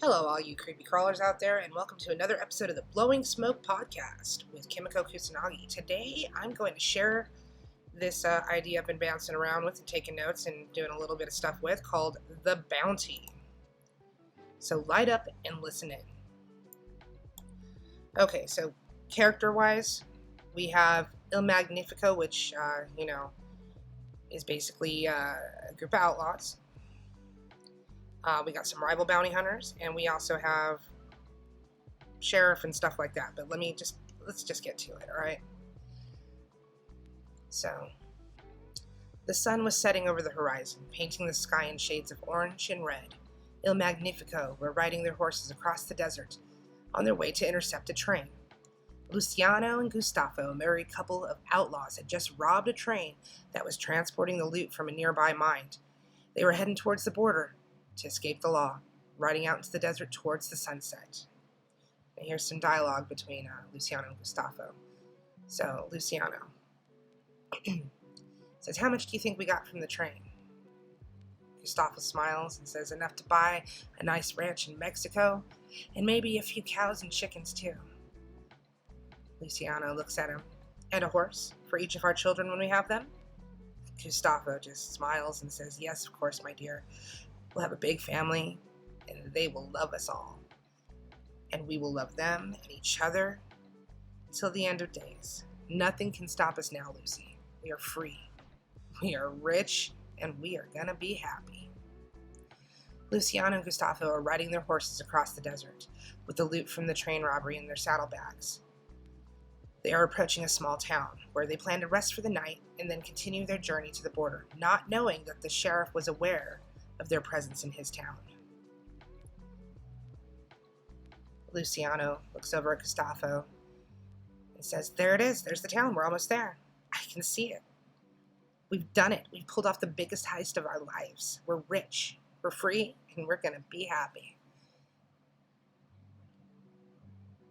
Hello, all you creepy crawlers out there, and welcome to another episode of the Blowing Smoke Podcast with Kimiko Kusanagi. Today, I'm going to share this idea I've been bouncing around with and taking notes and doing a little bit of stuff with called The Bounty. So light up and listen in. Okay, so character-wise, we have Il Magnifico, which, is basically a group of outlaws. We got some rival bounty hunters, and we also have sheriff and stuff like that. But let's just get to it, all right? So, the sun was setting over the horizon, painting the sky in shades of orange and red. Il Magnifico were riding their horses across the desert on their way to intercept a train. Luciano and Gustavo, a married couple of outlaws, had just robbed a train that was transporting the loot from a nearby mine. They were heading towards the border to escape the law, riding out into the desert towards the sunset. And here's some dialogue between Luciano and Gustavo. So, Luciano says, "How much do you think we got from the train?" Gustavo smiles and says, "Enough to buy a nice ranch in Mexico, and maybe a few cows and chickens too." Luciano looks at him. "And a horse for each of our children when we have them?" Gustavo just smiles and says, "Yes, of course, my dear. We'll have a big family, and they will love us all. And we will love them and each other until the end of days. Nothing can stop us now, Lucy. We are free. We are rich, and we are gonna be happy." Luciano and Gustavo are riding their horses across the desert with the loot from the train robbery in their saddlebags. They are approaching a small town where they plan to rest for the night and then continue their journey to the border, not knowing that the sheriff was aware of their presence in his town. Luciano looks over at Gustavo and says, "There it is. There's the town. We're almost there. I can see it. We've done it. We've pulled off the biggest heist of our lives. We're rich. We're free, and we're going to be happy."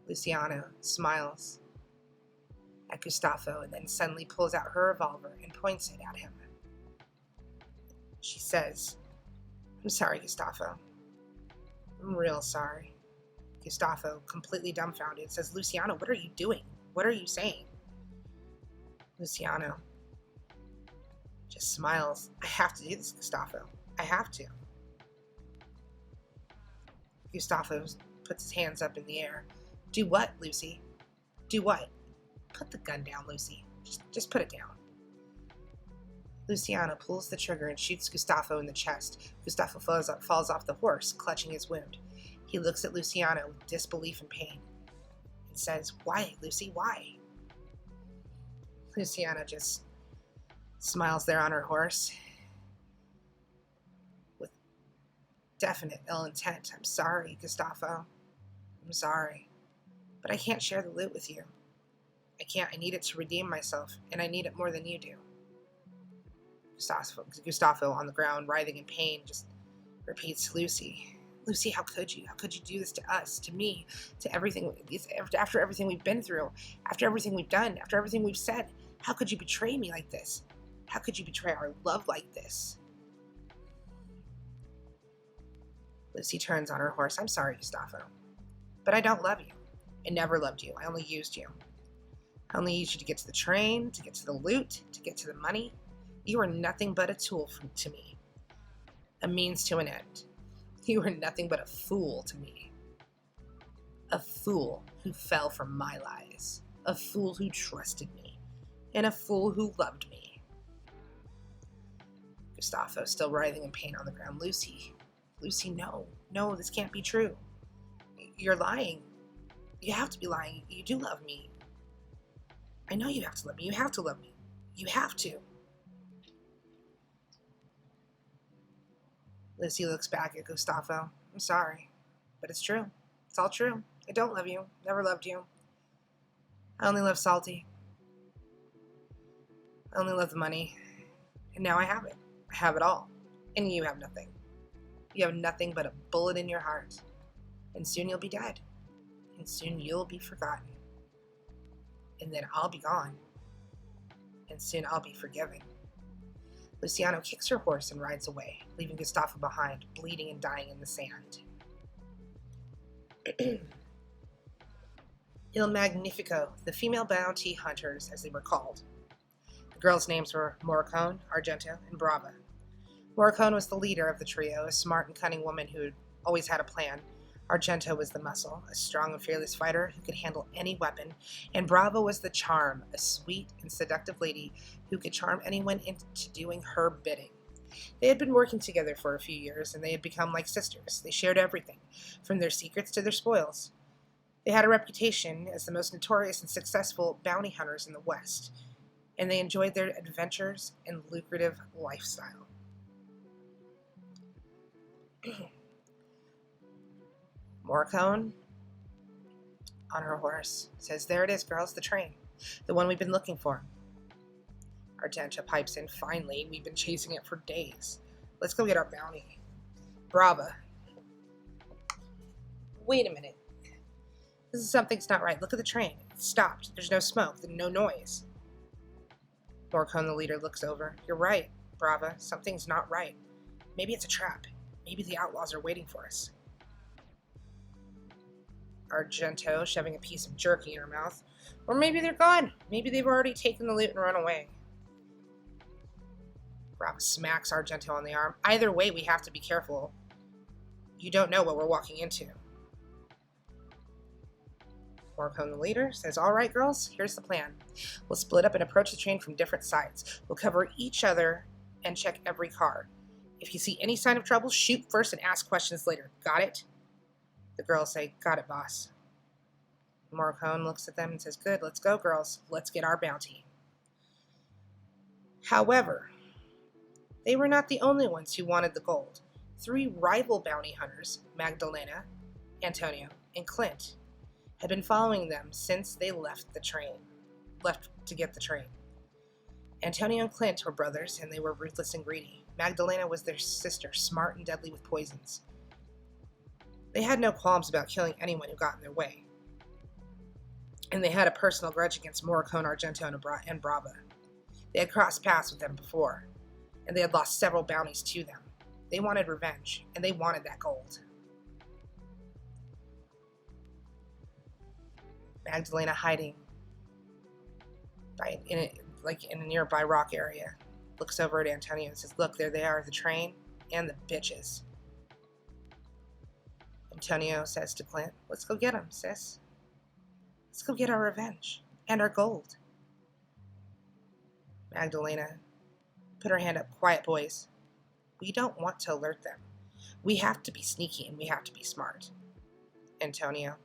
Luciano smiles at Gustavo and then suddenly pulls out her revolver and points it at him. She says, "I'm sorry, Gustavo. I'm real sorry." Gustavo, completely dumbfounded, says, "Luciano, what are you doing? What are you saying?" Luciano just smiles. "I have to do this, Gustavo. I have to." Gustavo puts his hands up in the air. "Do what, Lucy? Do what?" "Put the gun down, Lucy. Just put it down." Luciano pulls the trigger and shoots Gustavo in the chest. Gustavo falls off the horse, clutching his wound. He looks at Luciano with disbelief and pain and says, "Why, Lucy, why?" Luciano just smiles there on her horse with definite ill intent. "I'm sorry, Gustavo. I'm sorry. But I can't share the loot with you. I can't. I need it to redeem myself, and I need it more than you do." Gustavo, on the ground, writhing in pain, just repeats, "Lucy, Lucy, how could you? How could you do this to us, to me, to everything, after everything we've been through, after everything we've done, after everything we've said? How could you betray me like this? How could you betray our love like this?" Lucy turns on her horse. "I'm sorry, Gustavo, but I don't love you. I never loved you. I only used you. I only used you to get to the train, to get to the loot, to get to the money. You are nothing but a tool to me, a means to an end. You are nothing but a fool to me. A fool who fell for my lies, a fool who trusted me, and a fool who loved me." Gustavo, still writhing in pain on the ground. Lucy, no, this can't be true. You're lying. You have to be lying. You do love me. I know you have to love me. You have to love me. You have to." Lucy looks back at Gustavo. "I'm sorry, but it's true. It's all true. I don't love you. Never loved you. I only love Salty. I only love the money. And now I have it. I have it all. And you have nothing. You have nothing but a bullet in your heart. And soon you'll be dead. And soon you'll be forgotten. And then I'll be gone. And soon I'll be forgiven." Luciano kicks her horse and rides away, leaving Gustavo behind, bleeding and dying in the sand. Il Magnifico, the female bounty hunters, as they were called. The girls' names were Morricone, Argento, and Brava. Morricone was the leader of the trio, a smart and cunning woman who always had a plan. Argento was the muscle, a strong and fearless fighter who could handle any weapon, and Brava was the charm, a sweet and seductive lady who could charm anyone into doing her bidding. They had been working together for a few years, and they had become like sisters. They shared everything, from their secrets to their spoils. They had a reputation as the most notorious and successful bounty hunters in the West, and they enjoyed their adventures and lucrative lifestyle. Morricone, on her horse, says, "There it is, girls, the train. The one we've been looking for." Argento pipes in, "Finally, we've been chasing it for days. Let's go get our bounty." Brava, "Wait a minute. Something's not right. Look at the train. It's stopped. There's no smoke, no noise." Morricone, the leader, looks over. "You're right, Brava. Something's not right. Maybe it's a trap. Maybe the outlaws are waiting for us." Argento, shoving a piece of jerky in her mouth. "Or maybe they're gone. Maybe they've already taken the loot and run away." Brava smacks Argento on the arm. "Either way, we have to be careful. You don't know what we're walking into." Morricone, the leader, says, "All right, girls, here's the plan. We'll split up and approach the train from different sides. We'll cover each other and check every car. If you see any sign of trouble, shoot first and ask questions later. Got it?" The girls say, "Got it, boss." Morricone looks at them and says, "Good, let's go, girls. Let's get our bounty." However, they were not the only ones who wanted the gold. 3 rival bounty hunters, Magdalena, Antonio, and Clint, had been following them since they left to get the train. Antonio and Clint were brothers, and they were ruthless and greedy. Magdalena was their sister, smart and deadly with poisons. They had no qualms about killing anyone who got in their way. And they had a personal grudge against Morricone, Argento, and Brava. They had crossed paths with them before, and they had lost several bounties to them. They wanted revenge, and they wanted that gold. Magdalena, hiding in a nearby rock area, looks over at Antonio and says, "Look, there they are, the train and the bitches." Antonio says to Clint, "Let's go get them, sis. Let's go get our revenge and our gold." Magdalena put her hand up. "Quiet, boys. We don't want to alert them. We have to be sneaky and we have to be smart." Antonio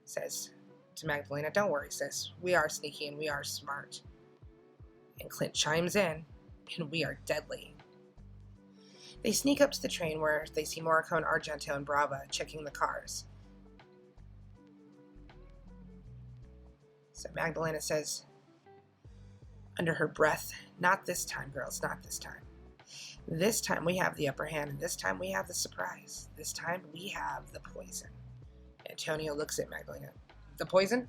says to Magdalena, "Don't worry, sis. We are sneaky and we are smart." And Clint chimes in, "And we are deadly." They sneak up to the train where they see Morricone, Argento, and Brava checking the cars. So Magdalena says, under her breath, "Not this time, girls, not this time. This time we have the upper hand, and this time we have the surprise. This time we have the poison." Antonio looks at Magdalena. "The poison?"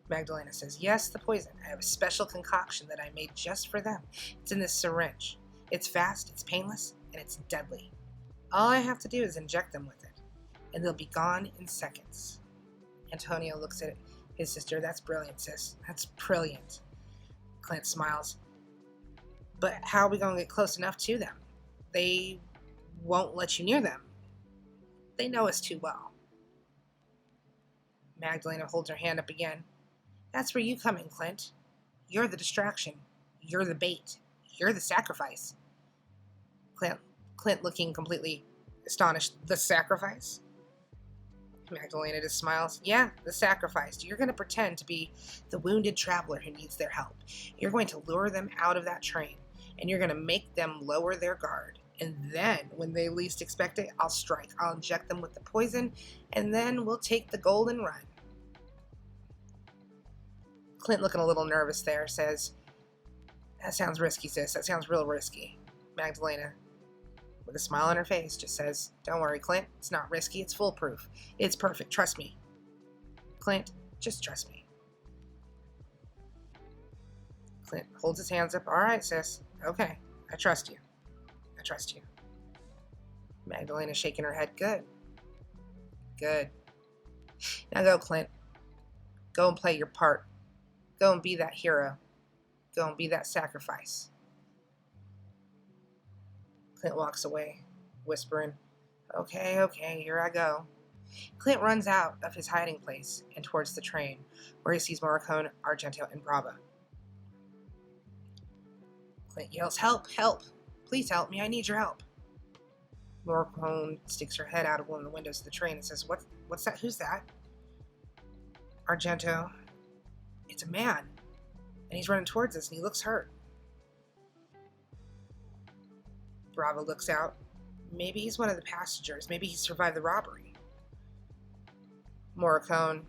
Magdalena says, "Yes, the poison. I have a special concoction that I made just for them. It's in this syringe. It's fast, it's painless, and it's deadly. All I have to do is inject them with it, and they'll be gone in seconds." Antonio looks at his sister. "That's brilliant, sis. That's brilliant." Clint smiles. "But how are we going to get close enough to them? They won't let you near them. They know us too well." Magdalena holds her hand up again. "That's where you come in, Clint. You're the distraction. You're the bait. You're the sacrifice." Clint looking completely astonished. "The sacrifice?" Magdalena just smiles. "Yeah, the sacrifice. You're going to pretend to be the wounded traveler who needs their help. You're going to lure them out of that train, and you're going to make them lower their guard. And then, when they least expect it, I'll strike. I'll inject them with the poison, and then we'll take the gold and run." Clint, looking a little nervous there, says, "That sounds risky, sis. That sounds real risky." Magdalena, with a smile on her face, just says, "Don't worry, Clint. It's not risky. It's foolproof. It's perfect. Trust me. Clint, just trust me." Clint holds his hands up. "All right, sis. Okay. I trust you. I trust you." Magdalena's shaking her head. "Good. Good. Now go, Clint. Go and play your part. Go and be that hero. Go and be that sacrifice. Clint walks away, whispering, Okay, here I go. Clint runs out of his hiding place and towards the train, where he sees Morricone, Argento, and Brava. Clint yells, Help! Please help me, I need your help. Morricone sticks her head out of one of the windows of the train and says, What's that? Who's that? Argento, it's a man, and he's running towards us, and he looks hurt. Brava looks out. Maybe he's one of the passengers. Maybe he survived the robbery. Morricone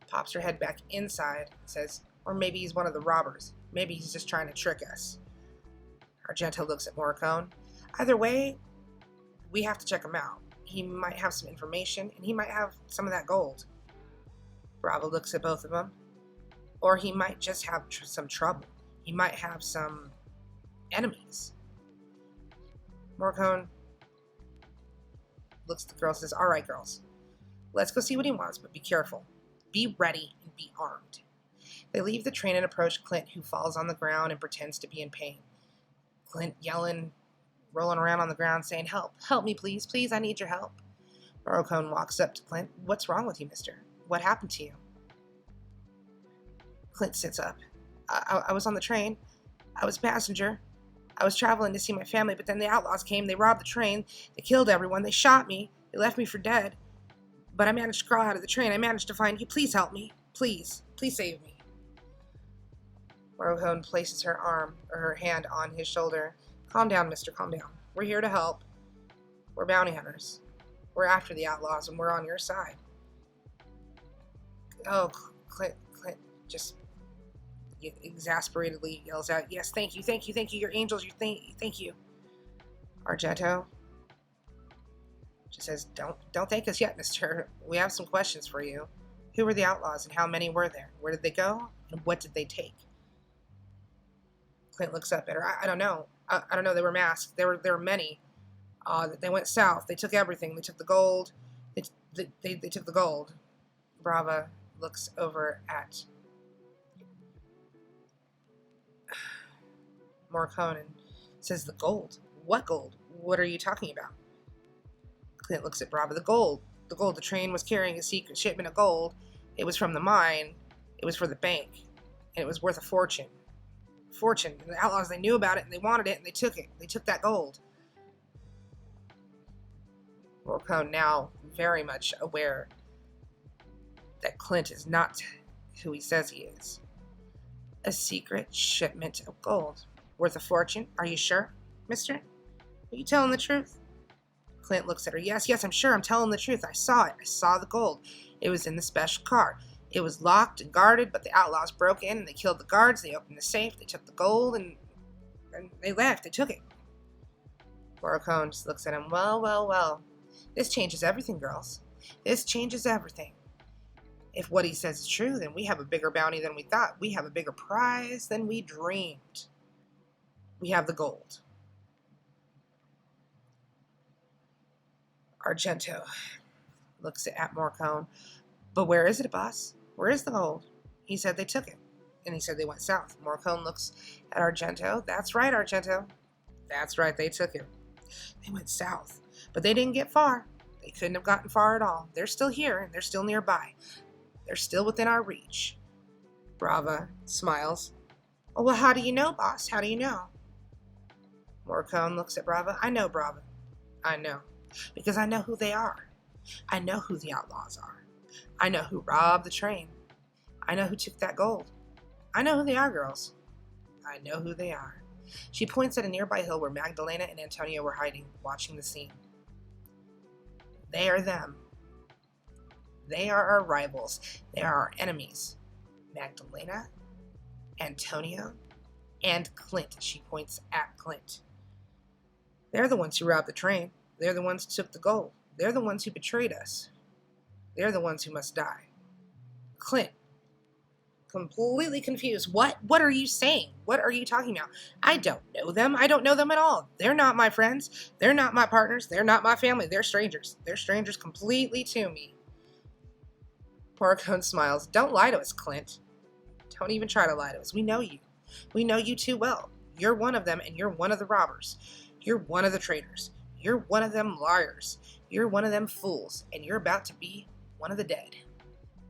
pops her head back inside and says, or maybe he's one of the robbers. Maybe he's just trying to trick us. Argento looks at Morricone. Either way, we have to check him out. He might have some information, and he might have some of that gold. Bravo looks at both of them. Or he might just have some trouble. He might have some enemies. Morricone looks at the girls and says, All right, girls. Let's go see what he wants, but be careful. Be ready and be armed. They leave the train and approach Clint, who falls on the ground and pretends to be in pain. Clint yelling, rolling around on the ground, saying, Help me, please, I need your help. Morricone walks up to Clint. What's wrong with you, mister? What happened to you? Clint sits up. I was on the train. I was a passenger. I was traveling to see my family, but then the outlaws came. They robbed the train. They killed everyone. They shot me. They left me for dead. But I managed to crawl out of the train. I managed to find you. Please help me. Please save me. Morricone places her hand on his shoulder. Calm down, mister, calm down. We're here to help. We're bounty hunters. We're after the outlaws, and we're on your side. Oh, Clint just exasperatedly yells out, Yes, thank you, you're angels, thank you. Argento just says, Don't thank us yet, mister. We have some questions for you. Who were the outlaws and how many were there? Where did they go? And what did they take? Clint looks up at her. I don't know. I don't know. They were masked. There were many. They went south. They took everything. They took the gold. They took the gold. Brava looks over at Morricone and says, The gold? What gold? What are you talking about? Clint looks at Brava. The gold. The train was carrying a secret shipment of gold. It was from the mine. It was for the bank. And it was worth a fortune. And the outlaws, they knew about it and they wanted it and they took it. They took that gold. Morricone, now very much aware that Clint is not who he says he is. A secret shipment of gold. Worth a fortune? Are you sure, mister? Are you telling the truth? Clint looks at her. Yes, I'm sure. I'm telling the truth. I saw it. I saw the gold. It was in the special car. It was locked and guarded, but the outlaws broke in and they killed the guards. They opened the safe. They took the gold and they left. They took it. Morricone just looks at him. Well. This changes everything, girls. This changes everything. If what he says is true, then we have a bigger bounty than we thought. We have a bigger prize than we dreamed. We have the gold. Argento looks at Morricone. But where is it, boss? Where is the gold? He said they took it. And he said they went south. Morricone looks at Argento. That's right, Argento. That's right, they took it. They went south. But they didn't get far. They couldn't have gotten far at all. They're still here, and they're still nearby. They're still within our reach. Brava smiles. Oh, well, how do you know, boss? How do you know? Morricone looks at Brava. I know, Brava. I know. Because I know who they are. I know who the outlaws are. I know who robbed the train. I know who took that gold. I know who they are, girls. I know who they are. She points at a nearby hill where Magdalena and Antonio were hiding, watching the scene. They are them. They are our rivals. They are our enemies. Magdalena, Antonio, and Clint. She points at Clint. They're the ones who robbed the train. They're the ones who took the gold. They're the ones who betrayed us. They're the ones who must die. Clint, completely confused. What are you saying? What are you talking about? I don't know them. I don't know them at all. They're not my friends. They're not my partners. They're not my family. They're strangers. They're strangers completely to me. Morricone smiles. Don't lie to us, Clint. Don't even try to lie to us. We know you. We know you too well. You're one of them, and you're one of the robbers. You're one of the traitors. You're one of them liars. You're one of them fools, and you're about to be one of the dead.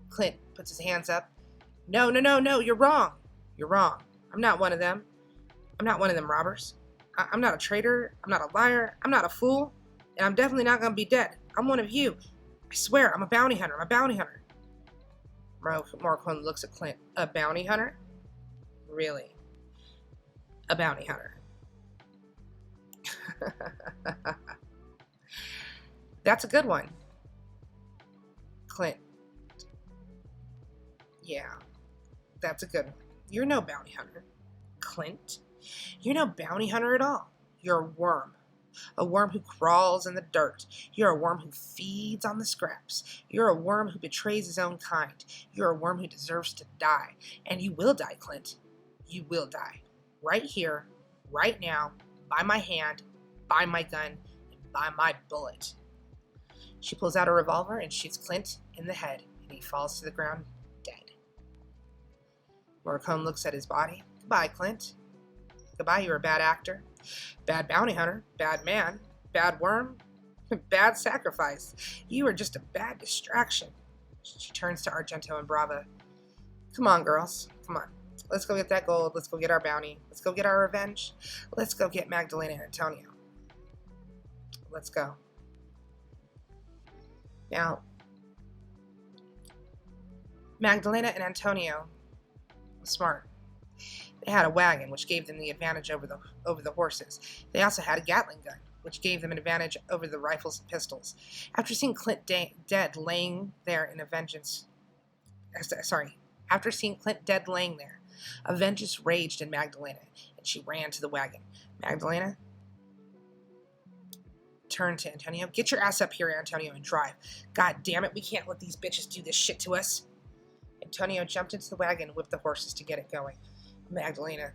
Clint puts his hands up. No, you're wrong. You're wrong. I'm not one of them. I'm not one of them robbers. I'm not a traitor. I'm not a liar. I'm not a fool. And I'm definitely not going to be dead. I'm one of you. I swear, I'm a bounty hunter. I'm a bounty hunter. Morricone looks at Clint. A bounty hunter? Really? A bounty hunter. That's a good one. Clint. Yeah, that's a good one. You're no bounty hunter. Clint. You're no bounty hunter at all. You're a worm. A worm who crawls in the dirt. You're a worm who feeds on the scraps. You're a worm who betrays his own kind. You're a worm who deserves to die. And you will die, Clint. You will die. Right here, right now, by my hand, by my gun, and by my bullet. She pulls out a revolver and shoots Clint in the head, and he falls to the ground dead. Morricone looks at his body. Goodbye, Clint. Goodbye, you're a bad actor. Bad bounty hunter. Bad man. Bad worm. Bad sacrifice. You are just a bad distraction. She turns to Argento and Brava. Come on, girls. Come on. Let's go get that gold. Let's go get our bounty. Let's go get our revenge. Let's go get Magdalena and Antonio. Let's go. Now, Magdalena and Antonio were smart. They had a wagon, which gave them the advantage over the horses. They also had a Gatling gun, which gave them an advantage over the rifles and pistols. After seeing Clint dead laying there in a vengeance... After seeing Clint dead laying there, a vengeance raged in Magdalena, and she ran to the wagon. Magdalena turned to Antonio. Get your ass up here, Antonio, and drive. God damn it, we can't let these bitches do this shit to us. Antonio jumped into the wagon and whipped the horses to get it going. Magdalena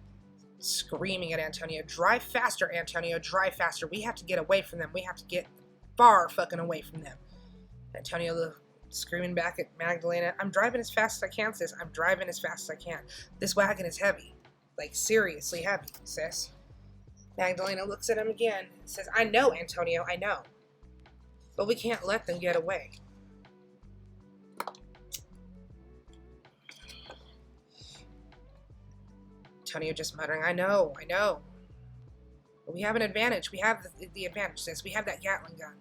screaming at Antonio, drive faster, Antonio, drive faster. We have to get away from them. We have to get far fucking away from them. Antonio screaming back at Magdalena, I'm driving as fast as I can, sis. I'm driving as fast as I can. This wagon is heavy. Like, seriously heavy, sis. Magdalena looks at him again and says, I know, Antonio, I know. But we can't let them get away. Antonio just muttering, I know. But we have an advantage. We have the advantage, sis. We have that Gatling gun.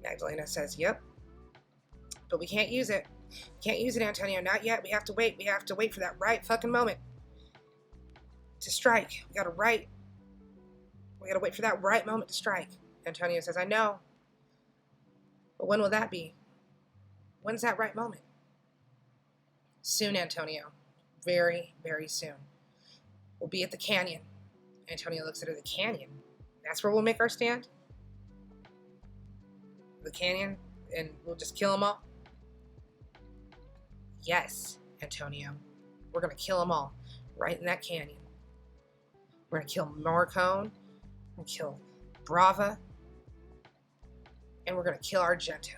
Magdalena says, yep. But we can't use it. We can't use it, Antonio. Not yet. We have to wait. We have to wait for that right fucking moment to strike. We gotta wait for that right moment to strike. Antonio says, I know. But when will that be? When's that right moment? Soon, Antonio. Very, very soon. We'll be at the canyon. Antonio looks at her. The canyon? That's where we'll make our stand? The canyon? And we'll just kill them all? Yes, Antonio. We're going to kill them all. Right in that canyon. We're going to kill Morricone. We're going to kill Brava. And we're going to kill Argento.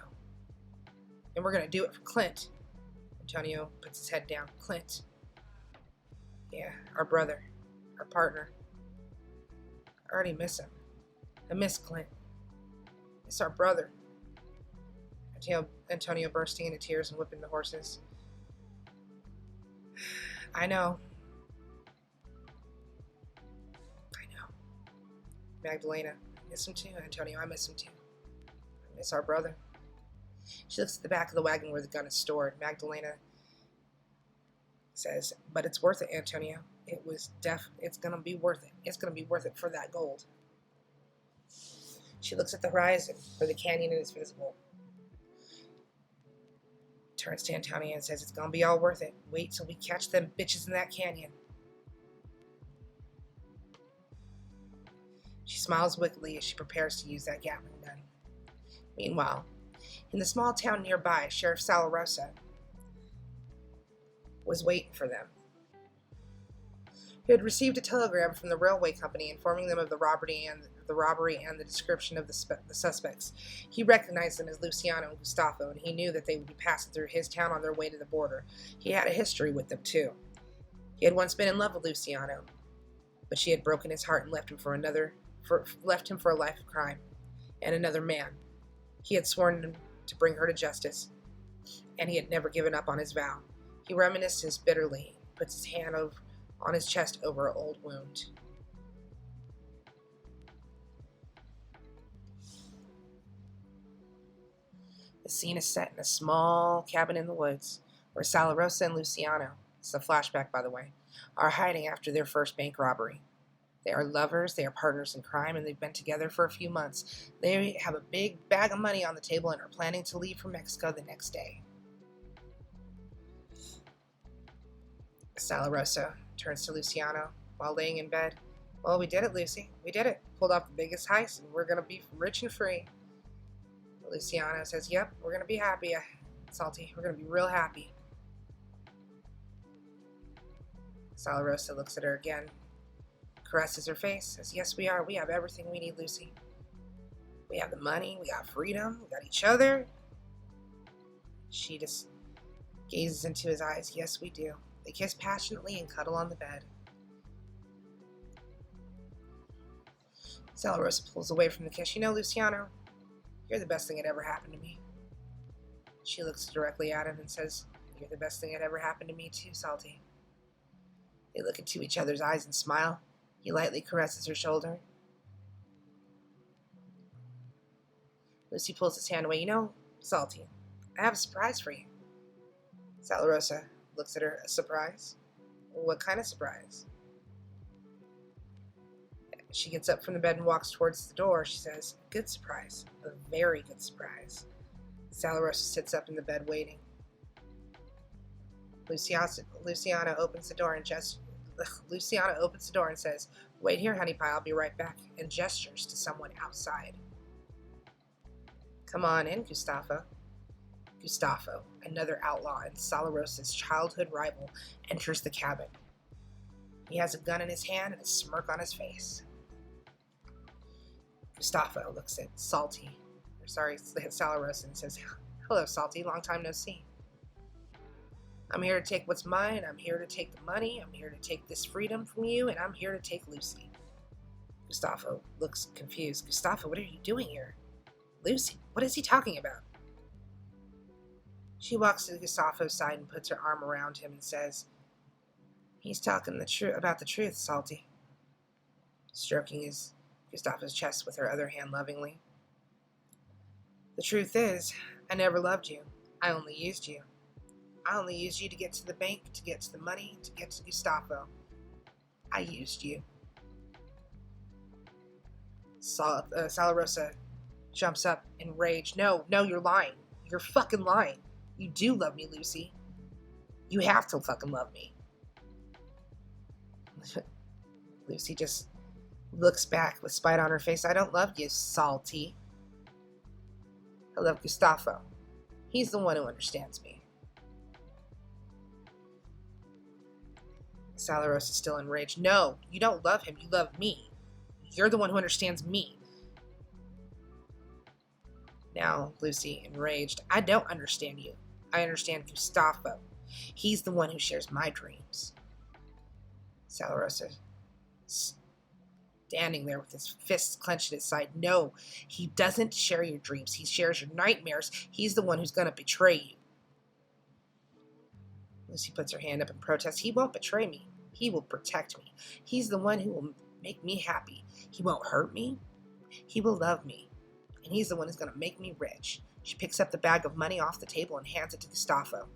And we're going to do it for Clint. Antonio puts his head down. Clint. Yeah, our brother. Our partner. I already miss him. I miss Clint. I miss our brother. Antonio bursting into tears and whipping the horses. I know. Magdalena. I miss him too, Antonio. I miss him too. I miss our brother. She looks at the back of the wagon where the gun is stored. Magdalena says, but it's worth it, Antonio. It's gonna be worth it. It's gonna be worth it for that gold. She looks at the horizon where the canyon is visible. Turns to Antonio and says, it's gonna be all worth it. Wait till we catch them bitches in that canyon. She smiles wickedly as she prepares to use that Gatling gun. Meanwhile, in the small town nearby, Sheriff Salarosa was waiting for them. He had received a telegram from the railway company informing them of the robbery and the description of the suspects. He recognized them as Luciano and Gustavo, and he knew that they would be passing through his town on their way to the border. He had a history with them, too. He had once been in love with Luciano, but she had broken his heart and left him for a life of crime and another man. He had sworn to bring her to justice, and he had never given up on his vow. He reminisces bitterly, puts his hand on his chest over an old wound. The scene is set in a small cabin in the woods, where Sala Rosa and Luciano, it's a flashback by the way, are hiding after their first bank robbery. They are lovers, they are partners in crime, and they've been together for a few months. They have a big bag of money on the table and are planning to leave for Mexico the next day. Sala Rosa turns to Luciano while laying in bed. Well, we did it, Lucy. We did it. Pulled off the biggest heist, and we're going to be rich and free. Luciano says, yep, we're going to be happy, Salty. We're going to be real happy. Sala Rosa looks at her again, caresses her face, says, yes, we are. We have everything we need, Lucy. We have the money, we got freedom, we got each other. She just gazes into his eyes. Yes, we do. They kiss passionately and cuddle on the bed. Sala Rosa pulls away from the kiss. You know, Luciano, you're the best thing that ever happened to me. She looks directly at him and says, you're the best thing that ever happened to me too, Salty. They look into each other's eyes and smile. He lightly caresses her shoulder. Lucy pulls his hand away. You know, Salty, I have a surprise for you. Sala Rosa looks at her. A surprise? What kind of surprise? She gets up from the bed and walks towards the door. She says, good surprise. A very good surprise. Sala Rosa sits up in the bed waiting. Luciano opens the door and says, wait here, honey pie, I'll be right back, and gestures to someone outside. Come on in, Gustavo. Gustavo, another outlaw and Sala Rosa's childhood rival, enters the cabin. He has a gun in his hand and a smirk on his face. Gustavo looks at Sala Rosa and says, hello, Salty, long time no see. I'm here to take what's mine, I'm here to take the money, I'm here to take this freedom from you, and I'm here to take Lucy. Gustavo looks confused. Gustavo, what are you doing here? Lucy, what is he talking about? She walks to Gustavo's side and puts her arm around him and says, he's talking about the truth, Salty. Stroking Gustavo's chest with her other hand lovingly. The truth is, I never loved you. I only used you. I only used you to get to the bank, to get to the money, to get to Gustavo. I used you. Sala Rosa jumps up in rage. No, you're lying. You're fucking lying. You do love me, Lucy. You have to fucking love me. Lucy just looks back with spite on her face. I don't love you, Salty. I love Gustavo. He's the one who understands me. Sala Rosa is still enraged. No, you don't love him. You love me. You're the one who understands me. Now, Lucy, enraged. I don't understand you. I understand Gustavo. He's the one who shares my dreams. Sala Rosa, standing there with his fists clenched at his side. No, he doesn't share your dreams. He shares your nightmares. He's the one who's going to betray you. Lucy puts her hand up in protest. He won't betray me. He will protect me. He's the one who will make me happy. He won't hurt me. He will love me. And he's the one who's going to make me rich. She picks up the bag of money off the table and hands it to Gustavo.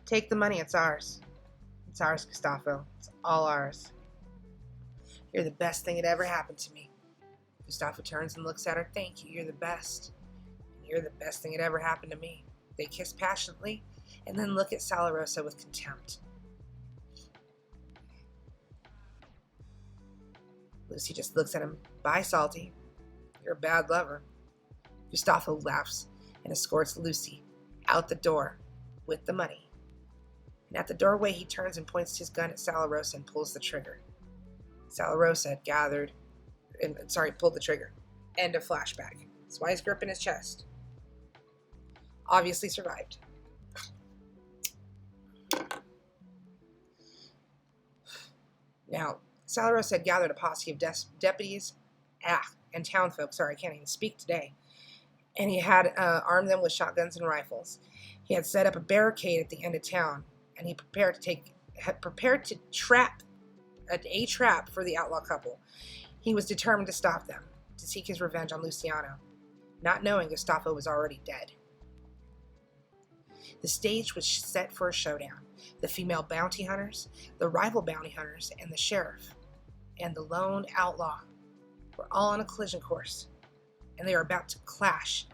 Take the money. It's ours. It's ours, Gustavo. It's all ours. You're the best thing that ever happened to me. Gustavo turns and looks at her. Thank you. You're the best. You're the best thing that ever happened to me. They kiss passionately and then look at Sala Rosa with contempt. Lucy just looks at him. Bye, Salty. You're a bad lover. Gustavo laughs and escorts Lucy out the door with the money. And at the doorway, he turns and points his gun at Salarosa and pulls the trigger. Salarosa had pulled the trigger. End of flashback. That's why he's gripping his chest. Obviously survived. Now, Salarosa had gathered a posse of deputies and townfolk. Sorry, I can't even speak today. And he had armed them with shotguns and rifles. He had set up a barricade at the end of town, and he had prepared to trap a trap for the outlaw couple. He was determined to stop them, to seek his revenge on Luciano, not knowing Gustavo was already dead. The stage was set for a showdown. The female bounty hunters, the rival bounty hunters, and the sheriff, and the lone outlaw were all on a collision course, and they were about to clash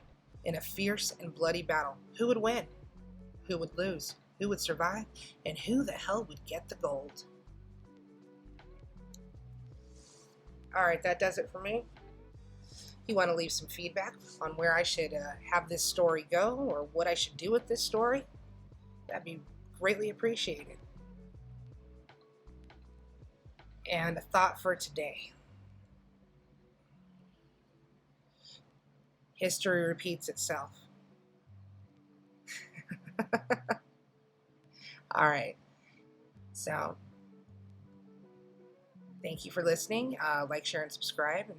in a fierce and bloody battle. Who would win? Who would lose? Who would survive? And who the hell would get the gold? Alright, that does it for me. If you want to leave some feedback on where I should have this story go, or what I should do with this story, that'd be greatly appreciated. And a thought for today. History repeats itself. Alright. So, thank you for listening. Like, share, and subscribe, and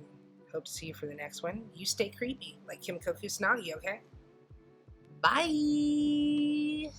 hope to see you for the next one. You stay creepy, like Kimiko Kusanagi, okay? Bye!